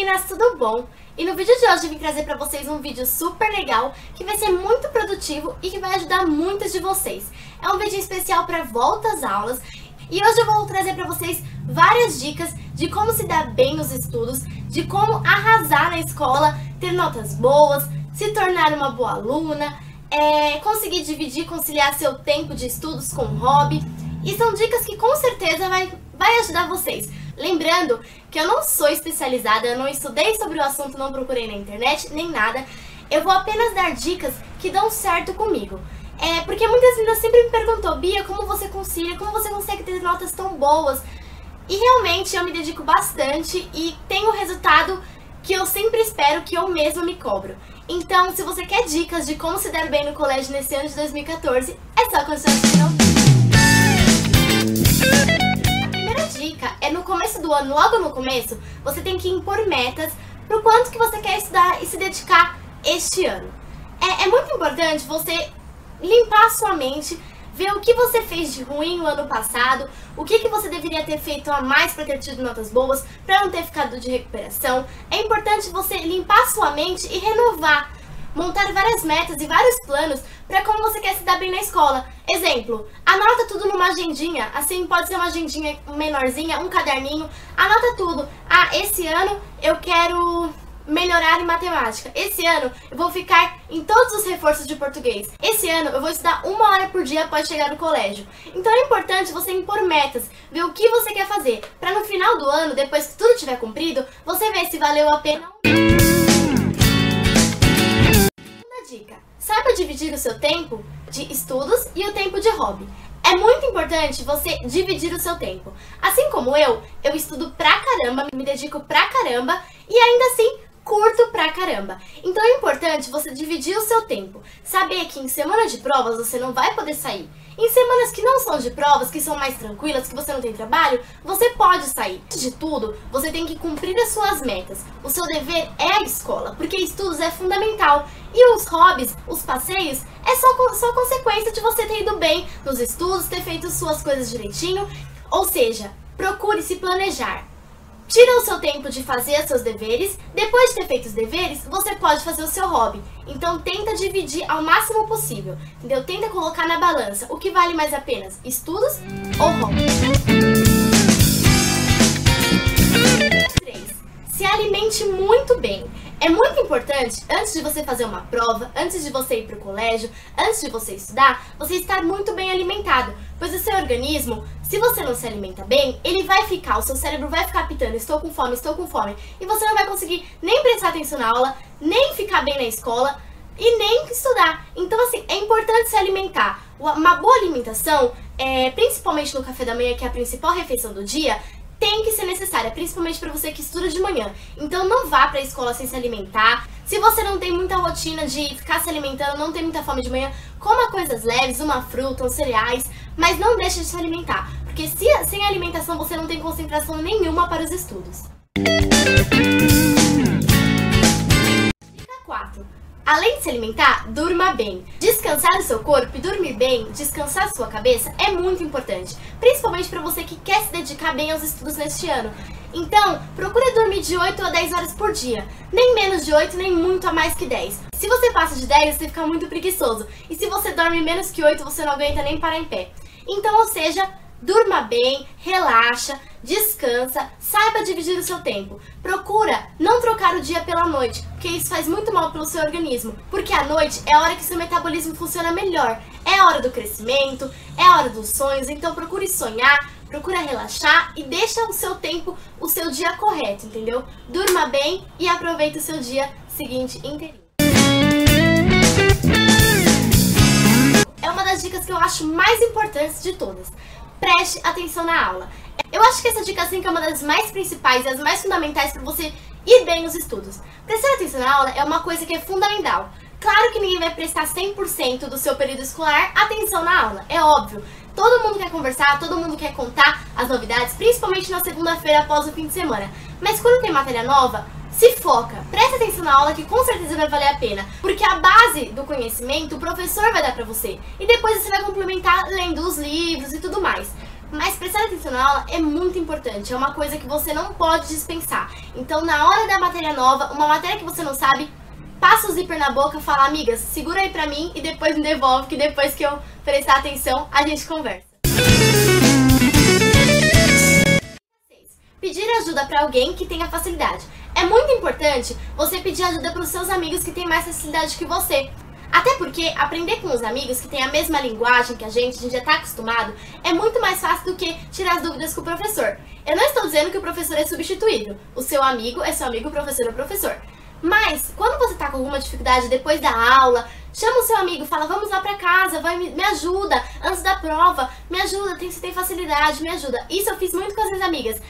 meninas, tudo bom? E no vídeo de hoje eu vim trazer pra vocês um vídeo super legal que vai ser muito produtivo e que vai ajudar muitas de vocês. É um vídeo especial para volta às aulas e hoje eu vou trazer pra vocês várias dicas de como se dar bem nos estudos, de como arrasar na escola, ter notas boas, se tornar uma boa aluna, conseguir dividir e conciliar seu tempo de estudos com hobby. E são dicas que com certeza vai ajudar vocês. Lembrando que eu não sou especializada, eu não estudei sobre o assunto, não procurei na internet, nem nada. Eu vou apenas dar dicas que dão certo comigo. Porque muitas meninas sempre me perguntam, Bia, como você concilia, como você consegue ter notas tão boas? E realmente eu me dedico bastante e tenho o resultado que eu sempre espero, que eu mesma me cobro. Então, se você quer dicas de como se dar bem no colégio nesse ano de 2014, é só continuar assistindo. Dica é no começo do ano, logo no começo, você tem que impor metas pro quanto que você quer estudar e se dedicar este ano. É muito importante você limpar a sua mente, ver o que você fez de ruim no ano passado, o que você deveria ter feito a mais para ter tido notas boas, para não ter ficado de recuperação. É importante você limpar a sua mente e renovar, montar várias metas e vários planos para como você quer se dar bem na escola. Exemplo, anota tudo numa agendinha, assim pode ser uma agendinha menorzinha, um caderninho, anota tudo. Esse ano eu quero melhorar em matemática, esse ano eu vou ficar em todos os reforços de português, esse ano eu vou estudar 1 hora por dia após chegar no colégio. Então é importante você impor metas, ver o que você quer fazer, para no final do ano, depois que tudo tiver cumprido, você ver se valeu a pena. Dica: saiba dividir o seu tempo de estudos e o tempo de hobby. É muito importante você dividir o seu tempo. Assim como eu estudo pra caramba, me dedico pra caramba e ainda assim curto pra caramba. Então é importante você dividir o seu tempo. Saber que em semana de provas você não vai poder sair. Em semanas que não são de provas, que são mais tranquilas, que você não tem trabalho, você pode sair. Antes de tudo, você tem que cumprir as suas metas. O seu dever é a escola, porque estudos é fundamental. E os hobbies, os passeios, é só consequência de você ter ido bem nos estudos, ter feito suas coisas direitinho. Ou seja, procure se planejar. Tira o seu tempo de fazer os seus deveres, depois de ter feito os deveres, você pode fazer o seu hobby. Então tenta dividir ao máximo possível, entendeu? Tenta colocar na balança o que vale mais a pena, estudos ou hobby. 3. Se alimente muito bem. É muito importante, antes de você fazer uma prova, antes de você ir para o colégio, antes de você estudar, você estar muito bem alimentado. Pois o seu organismo, se você não se alimenta bem, o seu cérebro vai ficar pitando, estou com fome, e você não vai conseguir nem prestar atenção na aula, nem ficar bem na escola e nem estudar. Então, assim, é importante se alimentar. Uma boa alimentação, principalmente no café da manhã, que é a principal refeição do dia, tem que ser necessária, principalmente para você que estuda de manhã. Então não vá para a escola sem se alimentar. Se você não tem muita rotina de ficar se alimentando, não tem muita fome de manhã, coma coisas leves, uma fruta, uns cereais, mas não deixe de se alimentar, porque sem alimentação você não tem concentração nenhuma para os estudos. Dica 4. Além de se alimentar, durma bem. Descansar o seu corpo e dormir bem, descansar a sua cabeça é muito importante, principalmente para você que quer se dedicar bem aos estudos neste ano. Então, procure dormir de 8 a 10 horas por dia, nem menos de 8, nem muito a mais que 10. Se você passa de 10, você fica muito preguiçoso, e se você dorme menos que 8, você não aguenta nem parar em pé. Então, ou seja, durma bem, relaxa, descansa, saiba dividir o seu tempo. Procura não trocar o dia pela noite, porque isso faz muito mal pelo seu organismo. Porque a noite é a hora que seu metabolismo funciona melhor. É a hora do crescimento, é a hora dos sonhos, então procure sonhar, procura relaxar e deixa o seu tempo, o seu dia correto, entendeu? Durma bem e aproveita o seu dia seguinte inteirinho. É uma das dicas que eu acho mais importantes de todas. Preste atenção na aula. Eu acho que essa dica 5 é uma das mais principais e as mais fundamentais para você ir bem nos estudos. Prestar atenção na aula é uma coisa que é fundamental. Claro que ninguém vai prestar 100% do seu período escolar atenção na aula, é óbvio. Todo mundo quer conversar, todo mundo quer contar as novidades, principalmente na segunda-feira após o fim de semana. Mas quando tem matéria nova, se foca, presta atenção na aula que com certeza vai valer a pena, porque a base do conhecimento o professor vai dar pra você e depois você vai complementar lendo os livros e tudo mais. Mas prestar atenção na aula é muito importante, é uma coisa que você não pode dispensar. Então, na hora da matéria nova, uma matéria que você não sabe, passa o zíper na boca e fala, amigas, segura aí pra mim e depois me devolve, que depois que eu prestar atenção, a gente conversa. Pedir ajuda pra alguém que tenha facilidade. É muito importante você pedir ajuda pros seus amigos que têm mais facilidade que você. Até porque aprender com os amigos que têm a mesma linguagem que a gente já tá acostumado, é muito mais fácil do que tirar as dúvidas com o professor. Eu não estou dizendo que o professor é substituível. O seu amigo é seu amigo, o professor é o professor. Mas, quando você tá com alguma dificuldade depois da aula, chama o seu amigo, fala, vamos lá pra casa, me ajuda, antes da prova, me ajuda, você tem facilidade, me ajuda. Isso eu fiz muito com as minhas amigas.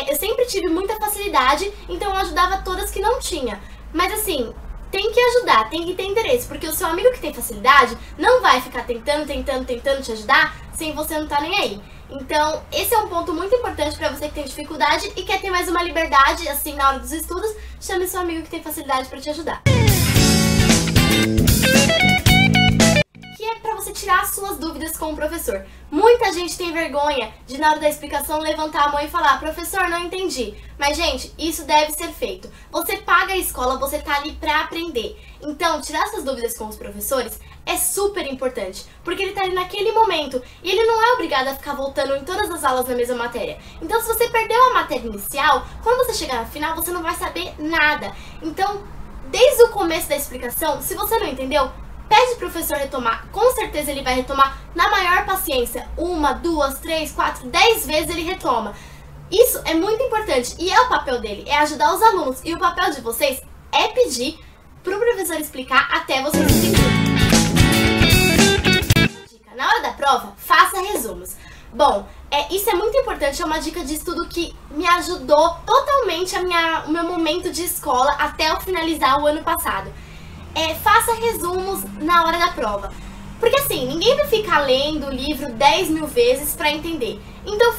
Eu sempre tive muita facilidade, então eu ajudava todas que não tinha. Mas assim, tem que ajudar, tem que ter interesse, porque o seu amigo que tem facilidade não vai ficar tentando te ajudar sem você não tá nem aí. Então, esse é um ponto muito importante pra você que tem dificuldade e quer ter mais uma liberdade, assim, na hora dos estudos, chame seu amigo que tem facilidade pra te ajudar. Que é pra você tirar as suas dúvidas com o professor. Muita gente tem vergonha de, na hora da explicação, levantar a mão e falar, professor, não entendi. Mas, gente, isso deve ser feito. Você paga a escola, você tá ali pra aprender. Então, tirar suas dúvidas com os professores é super importante, porque ele tá ali naquele momento e ele não é obrigado a ficar voltando em todas as aulas na mesma matéria. Então, se você perdeu a matéria inicial, quando você chegar na final, você não vai saber nada. Então, desde o começo da explicação, se você não entendeu, pede pro professor retomar, com certeza ele vai retomar na maior paciência. 1, 2, 3, 4, 10 vezes ele retoma. Isso é muito importante e é o papel dele, é ajudar os alunos. E o papel de vocês é pedir pro professor explicar até vocês entenderem. Na hora da prova, faça resumos. Bom, isso é muito importante, é uma dica de estudo que me ajudou totalmente o meu momento de escola até eu finalizar o ano passado. Faça resumos na hora da prova. Porque assim, ninguém vai ficar lendo o livro 10.000 vezes pra entender. Então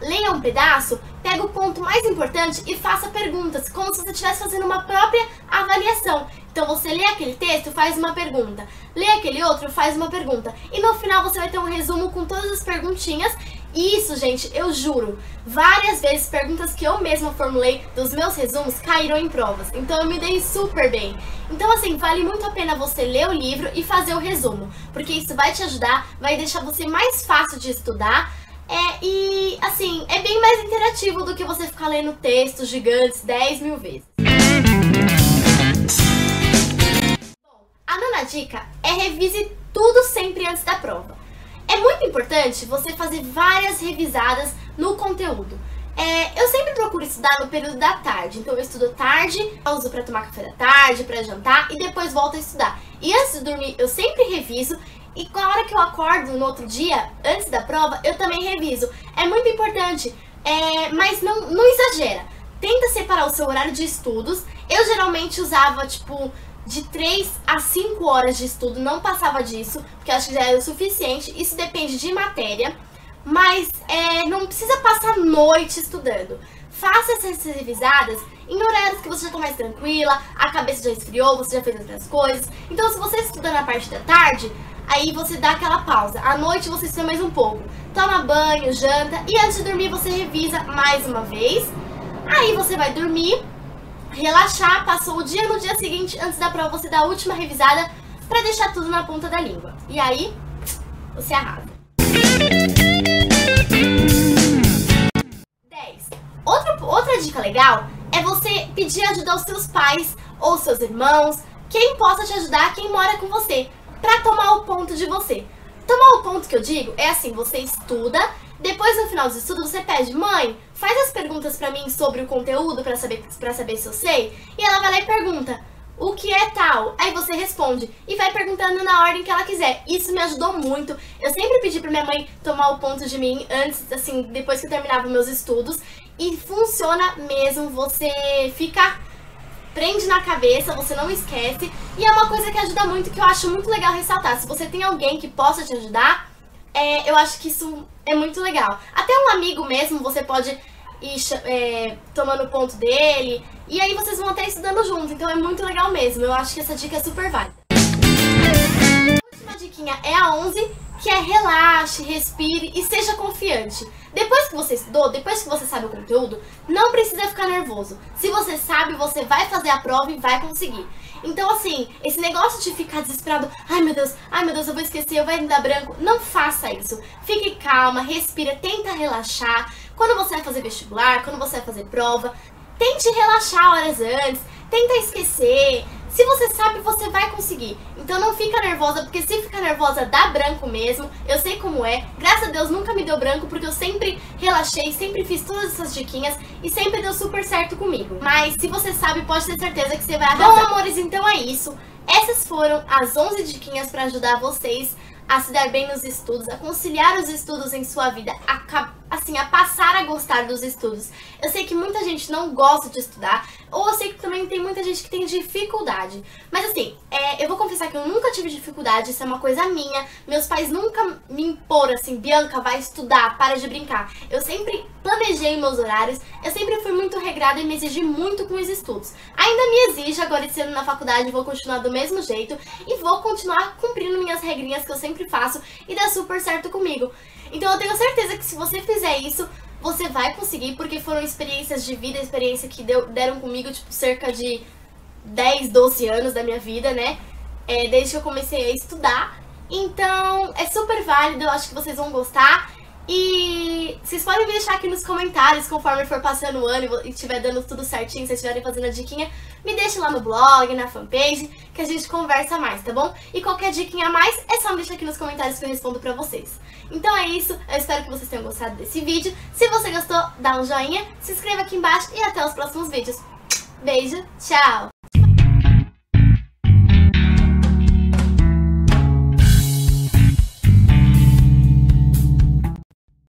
leia um pedaço, pega o ponto mais importante e faça perguntas, como se você estivesse fazendo uma própria avaliação. Então você lê aquele texto, faz uma pergunta, lê aquele outro, faz uma pergunta. E no final você vai ter um resumo com todas as perguntinhas. E isso, gente, eu juro, várias vezes perguntas que eu mesma formulei dos meus resumos caíram em provas. Então eu me dei super bem. Então assim, vale muito a pena você ler o livro e fazer o resumo, porque isso vai te ajudar, vai deixar você mais fácil de estudar. E assim, é bem mais interativo do que você ficar lendo textos gigantes 10.000 vezes. Bom, a nona dica é revise tudo sempre antes da prova. É muito importante você fazer várias revisadas no conteúdo. Eu sempre procuro estudar no período da tarde, então eu estudo tarde, eu uso pra tomar café da tarde, pra jantar e depois volto a estudar. E antes de dormir eu sempre reviso e com a hora que eu acordo no outro dia, antes da prova, eu também reviso. É muito importante, mas não exagera. Tenta separar o seu horário de estudos. Eu geralmente usava, tipo, de 3 a 5 horas de estudo, não passava disso, porque acho que já é o suficiente. Isso depende de matéria, mas não precisa passar a noite estudando. Faça essas revisadas em horários que você já está mais tranquila, a cabeça já esfriou, você já fez outras coisas. Então se você estuda na parte da tarde, aí você dá aquela pausa. À noite você estuda mais um pouco, toma banho, janta e antes de dormir você revisa mais uma vez. Aí você vai dormir, relaxar, passou o dia, no dia seguinte, antes da prova, você dá a última revisada pra deixar tudo na ponta da língua. E aí, você arrasa. 10. Outra dica legal é você pedir ajuda aos seus pais ou seus irmãos, quem possa te ajudar, quem mora com você, pra tomar o ponto de você. Tomar o ponto que eu digo é assim, você estuda, depois no final dos estudos você pede, mãe, faz as perguntas pra mim sobre o conteúdo pra saber se eu sei. E ela vai lá e pergunta, o que é tal? Aí você responde e vai perguntando na ordem que ela quiser. Isso me ajudou muito. Eu sempre pedi pra minha mãe tomar o ponto de mim antes, assim, depois que eu terminava meus estudos. E funciona mesmo, você prende na cabeça, você não esquece. E é uma coisa que ajuda muito, que eu acho muito legal ressaltar. Se você tem alguém que possa te ajudar, eu acho que isso é muito legal. Até um amigo mesmo, você pode ir tomando ponto dele. E aí vocês vão até estudando junto, então é muito legal mesmo. Eu acho que essa dica é super válida. A última diquinha é a 11, que é relaxe, respire e seja confiante. Depois que você estudou, depois que você sabe o conteúdo, não precisa ficar nervoso. Se você sabe, você vai fazer a prova e vai conseguir. Então assim, esse negócio de ficar desesperado, ai meu Deus, eu vou esquecer, eu vou me dar branco, não faça isso. Fique calma, respira, tenta relaxar. Quando você vai fazer vestibular, quando você vai fazer prova, tente relaxar horas antes, tenta esquecer. Se você sabe, você vai conseguir. Então não fica nervosa, porque se ficar nervosa dá branco mesmo. Eu sei como é. Graças a Deus nunca me deu branco, porque eu sempre relaxei, sempre fiz todas essas diquinhas e sempre deu super certo comigo. Mas se você sabe, pode ter certeza que você vai arrasar. Bom, amores, então é isso. Essas foram as 11 diquinhas para ajudar vocês a se dar bem nos estudos, a conciliar os estudos em sua vida, a passar a gostar dos estudos. Eu sei que muita gente não gosta de estudar, ou eu sei que também tem muita gente que tem dificuldade. Mas assim, eu vou confessar que eu nunca tive dificuldade, isso é uma coisa minha. Meus pais nunca me imporam assim, Bianca, vai estudar, para de brincar. Eu sempre planejei meus horários, eu sempre fui muito regrada e me exigi muito com os estudos. Ainda me exijo, agora esse ano na faculdade vou continuar do mesmo jeito e vou continuar cumprindo minhas regrinhas que eu sempre faço e dá super certo comigo. Então eu tenho certeza que se você fizer isso, você vai conseguir, porque foram experiências de vida, experiência que deram comigo, tipo, cerca de 10, 12 anos da minha vida, né? Desde que eu comecei a estudar. Então, é super válido, eu acho que vocês vão gostar. E vocês podem me deixar aqui nos comentários, conforme for passando o ano e estiver dando tudo certinho, se estiverem fazendo a diquinha, me deixa lá no blog, na fanpage, que a gente conversa mais, tá bom? E qualquer diquinha a mais, é só me deixar aqui nos comentários que eu respondo pra vocês. Então é isso, eu espero que vocês tenham gostado desse vídeo. Se você gostou, dá um joinha, se inscreva aqui embaixo e até os próximos vídeos. Beijo, tchau!